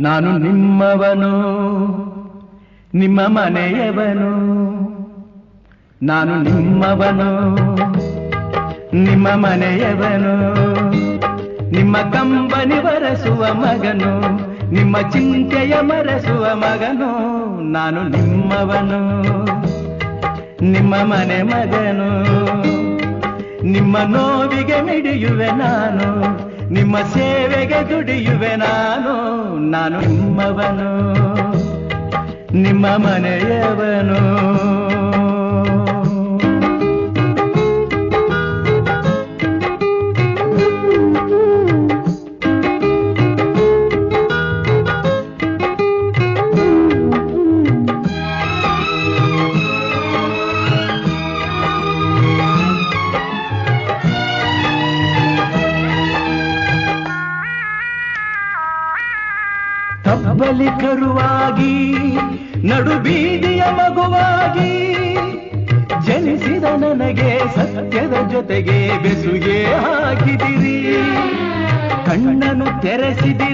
ನಾನು ನಿಮ್ಮವನು, ನಿಮ್ಮ ಮನೆಯವನು. ನಾನು ನಿಮ್ಮವನು, ನಿಮ್ಮ ಮನೆಯವನು. ನಿಮ್ಮ ಕಂಬನಿ ಬರೆಸುವ ಮಗನು, ನಿಮ್ಮ ಚಿಂತೆಯ ಮರೆಸುವ ಮಗನು. ನಾನು ನಿಮ್ಮವನು, ನಿಮ್ಮ ಮನೆ ಮಗನು. ನಿಮ್ಮ ನೋವಿಗೆ ಮಿಡಿಯುವೆ ನಾನು, ನಿಮ್ಮ ಸೇವೆಗೆ ದುಡಿಯುವೆ ನಾನು. ನಾನು ನಿಮ್ಮವನು, ನಿಮ್ಮ ಮನೆಯವನು. ತಬ್ಬಲಿ ಕರುವಾಗಿ ನಡು ಬೀದಿಯ ಮಗುವಾಗಿ ಜನಿಸಿದ ನನಗೆ ಸತ್ಯದ ಜೊತೆಗೆ ಬೆಸುಗೆ ಹಾಕಿದಿರಿ. ಕಣ್ಣನ್ನು ತೆರೆಸಿದಿರಿ.